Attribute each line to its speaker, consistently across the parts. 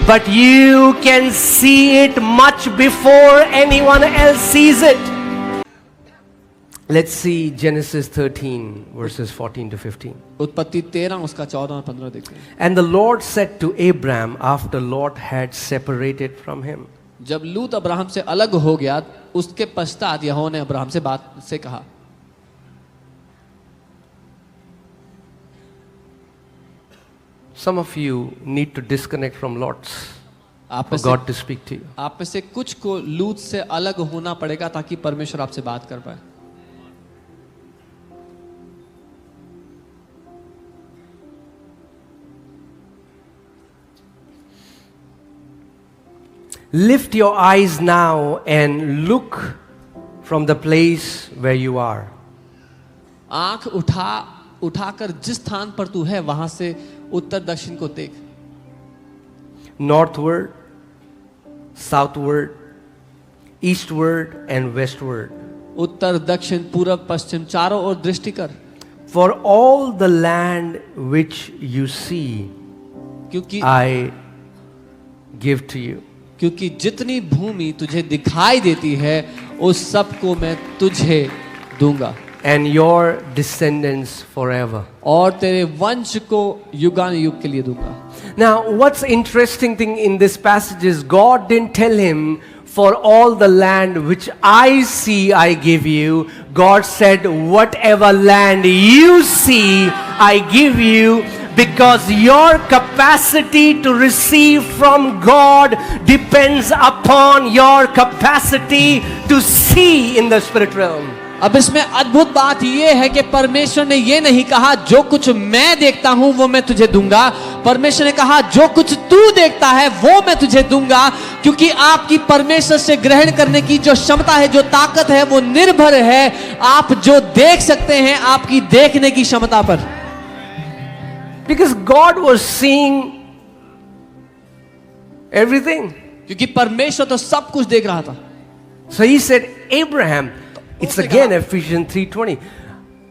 Speaker 1: but you can see it much before anyone else sees it. Let's see Genesis 13 verses 14 to 15.
Speaker 2: उत्पत्ति 13 उसका 14 और 15 देखते हैं.
Speaker 1: And the Lord said to Abram after Lot had separated from him.
Speaker 2: जब लूत Abraham से अलग हो गया उसके पश्चात यहोवा ने अब्राहम से बात से कहा.
Speaker 1: Some of you need to disconnect from lots
Speaker 2: आप
Speaker 1: for
Speaker 2: में
Speaker 1: God to speak to you.
Speaker 2: आप में से कुछ को लूत से अलग होना पड़ेगा ताकि परमेश्वर आपसे बात कर पाए.
Speaker 1: Lift your eyes now and look from the place where you are.
Speaker 2: आंख उठाकर जिस स्थान पर तू है वहां से उत्तर दक्षिण को देख.
Speaker 1: Northward, southward, eastward and westward.
Speaker 2: उत्तर दक्षिण पूर्व पश्चिम चारों ओर दृष्टि कर.
Speaker 1: For all the land which you see,
Speaker 2: क्योंकि
Speaker 1: I give to you.
Speaker 2: क्योंकि जितनी भूमि तुझे दिखाई देती है उस सब को मैं तुझे दूंगा.
Speaker 1: And your descendants forever.
Speaker 2: और तेरे वंश को युगानुयुग के लिए दूंगा.
Speaker 1: Now, what's interesting thing in this passage is God didn't tell him, for all the land which I see I give you. God said, whatever land you see I give you, because your capacity to receive from God depends upon your capacity to see in the spirit realm.
Speaker 2: अब इसमें अद्भुत बात यह है कि परमेश्वर ने यह नहीं कहा जो कुछ मैं देखता हूं वो मैं तुझे दूंगा. परमेश्वर ने कहा जो कुछ तू देखता है वो मैं तुझे दूंगा, क्योंकि आपकी परमेश्वर से ग्रहण करने की जो क्षमता है, जो ताकत है, वो निर्भर है आप जो देख सकते हैं आपकी देखने की क्षमता पर.
Speaker 1: Because God was seeing everything.
Speaker 2: क्योंकि परमेश्वर तो सब कुछ देख रहा था.
Speaker 1: So he said, Abraham, it's again Ephesians 3:20.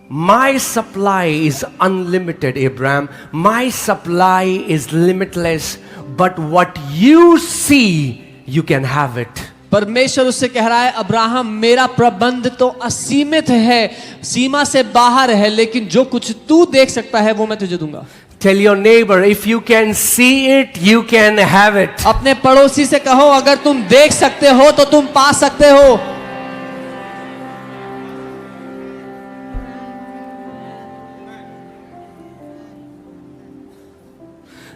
Speaker 1: My supply is unlimited, Abraham. My supply is limitless. But what you see, you can have it.
Speaker 2: परमेश्वर उससे कह रहा है, अब्राहम मेरा प्रबंध तो असीमित है, सीमा से बाहर है, लेकिन जो कुछ तू देख सकता है वो मैं तुझे दूंगा.
Speaker 1: Tell your neighbor, if you can see it, you can have it.
Speaker 2: अपने पड़ोसी से कहो अगर तुम देख सकते हो तो तुम पा सकते हो.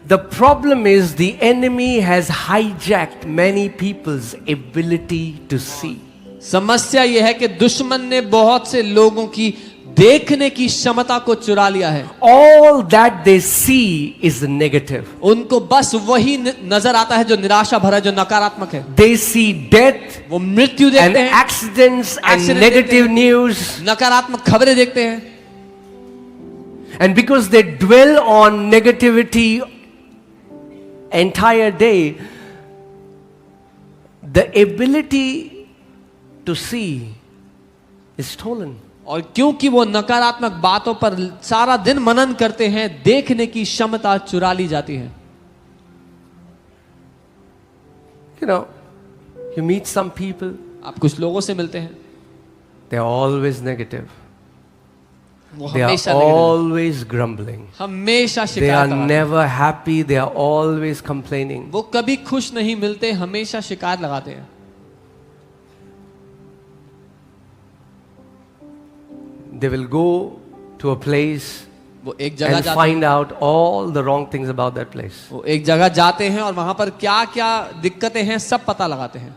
Speaker 1: The problem is the enemy has hijacked many people's ability to see.
Speaker 2: समस्या यह है कि दुश्मन ने बहुत से लोगों की देखने की क्षमता को चुरा लिया है.
Speaker 1: All that they see is negative.
Speaker 2: उनको बस वही नजर आता है जो निराशा भरा, जो नकारात्मक है.
Speaker 1: They see death
Speaker 2: वो मृत्यु
Speaker 1: and
Speaker 2: देखते हैं,
Speaker 1: accidents and
Speaker 2: Accident
Speaker 1: negative
Speaker 2: देखते हैं,
Speaker 1: news.
Speaker 2: नकारात्मक खबरें देखते हैं.
Speaker 1: And because they dwell on negativity entire day, the ability to see is stolen.
Speaker 2: और क्योंकि वो नकारात्मक बातों पर सारा दिन मनन करते हैं, देखने की क्षमता चुरा ली जाती है.
Speaker 1: You know, you meet some people,
Speaker 2: आप कुछ लोगों से मिलते हैं,
Speaker 1: they are always negative.
Speaker 2: वो
Speaker 1: They are
Speaker 2: हमेशा negative,
Speaker 1: always grumbling.
Speaker 2: हमेशा
Speaker 1: They are
Speaker 2: शिकायत लगाते हैं.
Speaker 1: never happy. They are always complaining.
Speaker 2: वो कभी खुश नहीं मिलते, हमेशा शिकायत लगाते हैं.
Speaker 1: They will go to a place
Speaker 2: वो एक जगह
Speaker 1: and
Speaker 2: जाते हैं,
Speaker 1: find out all the wrong things about that place.
Speaker 2: वो एक जगह जाते हैं और वहां पर क्या क्या दिक्कतें हैं सब पता लगाते हैं.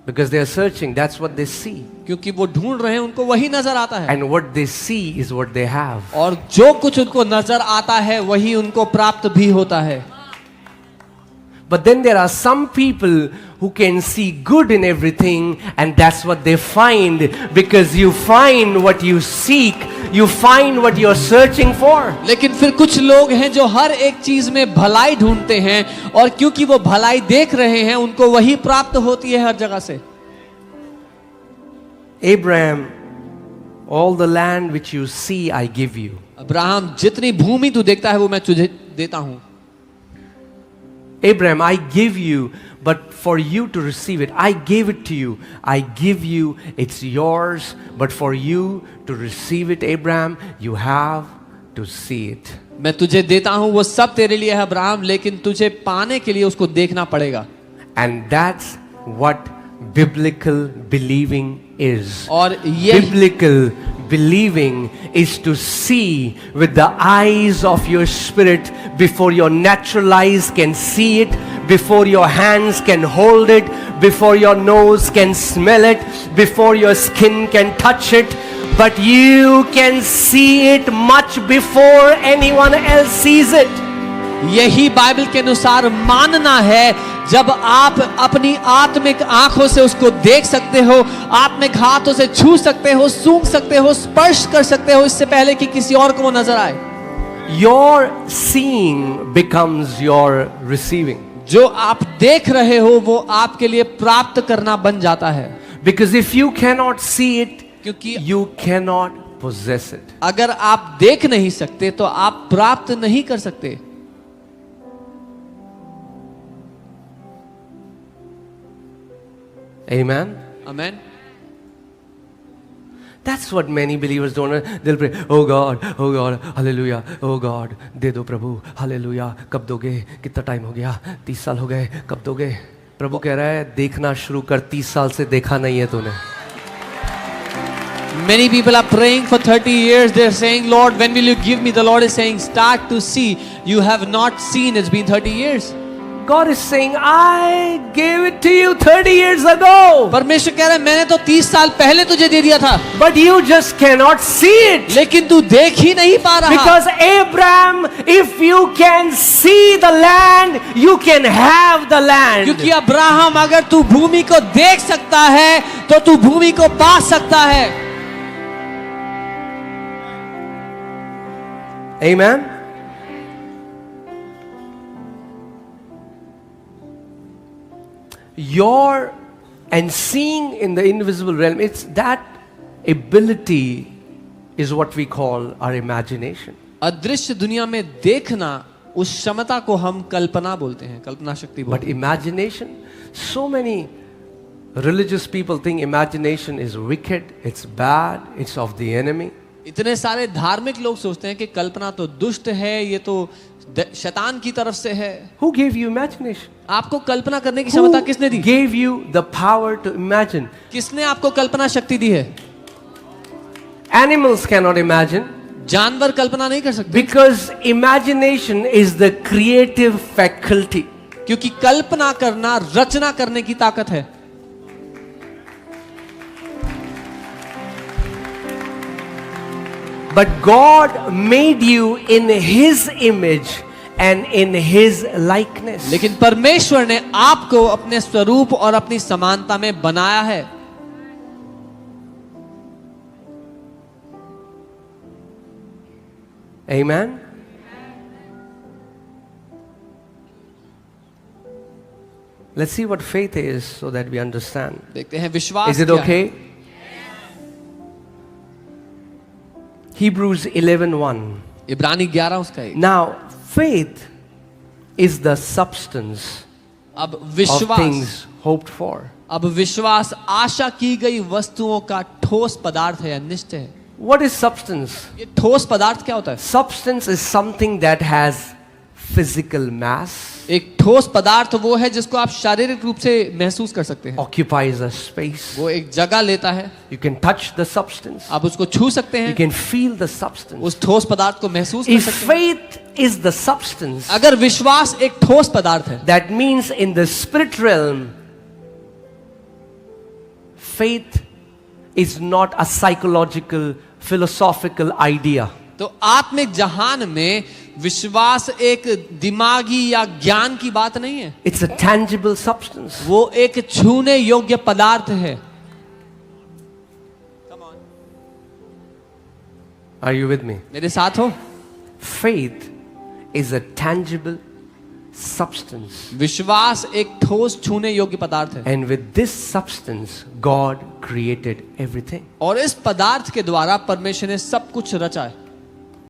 Speaker 1: Because they are searching, that's what they see.
Speaker 2: क्योंकि वो ढूंढ रहे हैं, उनको वही नजर आता है.
Speaker 1: And what they see is what they have.
Speaker 2: और जो कुछ उनको नजर आता है वही उनको प्राप्त भी होता है.
Speaker 1: But then there are some people who can see good in everything, and that's what they find, because you find what you seek, you find what you're searching for.
Speaker 2: लेकिन फिर कुछ लोग हैं जो हर एक चीज में भलाई ढूंढते हैं, और क्योंकि वो भलाई देख रहे हैं उनको वही प्राप्त होती है हर जगह से.
Speaker 1: Abraham, all the land which you see I give you.
Speaker 2: Abraham जितनी भूमि तू देखता है वो मैं तुझे देता हूं.
Speaker 1: Abraham, I give you, but for you to receive it, I gave it to you. I give you, it's yours, but for you to receive it, Abraham, you have to see it.
Speaker 2: मैं तुझे देता हूं वो सब तेरे लिए है Abraham, लेकिन तुझे पाने के लिए उसको देखना पड़ेगा.
Speaker 1: And that's what biblical believing is.
Speaker 2: और ये
Speaker 1: Biblical believing is to see with the eyes of your spirit before your natural eyes can see it, before your hands can hold it, before your nose can smell it, before your skin can touch it, but you can see it much before anyone else sees it.
Speaker 2: यही Bible के अनुसार मानना है. जब आप अपनी आत्मिक आंखों से उसको देख सकते हो, आत्मिक हाथों से छू सकते हो, सूंघ सकते हो, स्पर्श कर सकते हो, इससे पहले कि किसी और को वो नजर आए.
Speaker 1: Your seeing becomes your receiving.
Speaker 2: जो आप देख रहे हो वो आपके लिए प्राप्त करना बन जाता है.
Speaker 1: Because if you cannot see it,
Speaker 2: क्योंकि
Speaker 1: you cannot possess it.
Speaker 2: अगर आप देख नहीं सकते तो आप प्राप्त नहीं कर सकते.
Speaker 1: Amen.
Speaker 2: Amen.
Speaker 1: That's what many believers don't. They'll pray, oh God, hallelujah, oh God, दे दो प्रभु, hallelujah, कब दोगे, कितना टाइम हो गया, 30 साल हो गए, कब दोगे. प्रभु कह रहा है देखना शुरू कर, 30 साल से देखा नहीं है तूने.
Speaker 2: Many people are praying for 30 years. They're saying, Lord, when will you give me? The Lord is saying, start to see. You have not seen. It's been 30 years.
Speaker 1: God is saying, I gave it to you 30 years ago.
Speaker 2: परमेश्वर कह रहा है मैंने तो 30 साल पहले तुझे दे दिया था.
Speaker 1: But you just cannot see it.
Speaker 2: लेकिन तू देख ही नहीं पा रहा.
Speaker 1: Because Abraham, if you can see the land, you can have the land.
Speaker 2: क्योंकि अब्राहम अगर तू भूमि को देख सकता है तो तू भूमि को पा सकता है.
Speaker 1: Amen. Your and seeing in the invisible realm, it's that ability is what we call our imagination.
Speaker 2: अदृश्य दुनिया में देखना, उस क्षमता को हम कल्पना बोलते हैं, कल्पना शक्ति बोलते
Speaker 1: But imagination, so many religious people think imagination is wicked, it's bad, it's of the enemy.
Speaker 2: इतने सारे धार्मिक लोग सोचते हैं कि कल्पना तो दुष्ट है, ये तो शैतान की तरफ से है.
Speaker 1: Who gave you imagination?
Speaker 2: आपको कल्पना करने की क्षमता किसने दी?
Speaker 1: Who gave you the power to imagine?
Speaker 2: किसने आपको कल्पना शक्ति दी है?
Speaker 1: Animals cannot imagine.
Speaker 2: जानवर कल्पना नहीं कर सकते.
Speaker 1: Because imagination is the creative faculty.
Speaker 2: क्योंकि कल्पना करना रचना करने की ताकत है.
Speaker 1: But God made you in His image and in His likeness.
Speaker 2: लेकिन परमेश्वर ने आपको अपने स्वरूप और अपनी समानता में बनाया है.
Speaker 1: Amen. Let's see what faith is so that we understand.
Speaker 2: देखते हैं विश्वास
Speaker 1: Is it
Speaker 2: क्या है?
Speaker 1: okay? Hebrews 11:1.
Speaker 2: इब्रानी 11 उसका एक.
Speaker 1: Now, faith is the substance
Speaker 2: अब
Speaker 1: of
Speaker 2: विश्वास,
Speaker 1: things hoped for.
Speaker 2: अब विश्वास आशा की गई वस्तुओं का ठोस पदार्थ है या निश्चय है.
Speaker 1: What is substance?
Speaker 2: ये ठोस पदार्थ क्या होता है?
Speaker 1: Substance is something that has physical mass,
Speaker 2: एक ठोस पदार्थ वो है जिसको आप शारीरिक रूप से महसूस कर सकते हैं.
Speaker 1: occupies a space.
Speaker 2: वो एक जगह लेता है.
Speaker 1: You can touch the substance.
Speaker 2: आप उसको छू सकते
Speaker 1: You
Speaker 2: हैं.
Speaker 1: can feel the substance.
Speaker 2: उस ठोस पदार्थ को महसूस कर
Speaker 1: If
Speaker 2: सकते हैं.
Speaker 1: faith is the substance,
Speaker 2: अगर विश्वास एक ठोस पदार्थ है,
Speaker 1: that means in the spirit realm, faith is not a psychological, philosophical idea.
Speaker 2: तो आत्मिक जहान में विश्वास एक दिमागी या ज्ञान की बात नहीं है.
Speaker 1: It's a tangible substance.
Speaker 2: वो एक छूने योग्य पदार्थ है.
Speaker 1: Are you with me?
Speaker 2: मेरे साथ हो?
Speaker 1: Faith is a tangible substance.
Speaker 2: विश्वास एक ठोस छूने योग्य पदार्थ है.
Speaker 1: And with this substance, God created everything.
Speaker 2: और इस पदार्थ के द्वारा परमेश्वर ने सब कुछ रचा है.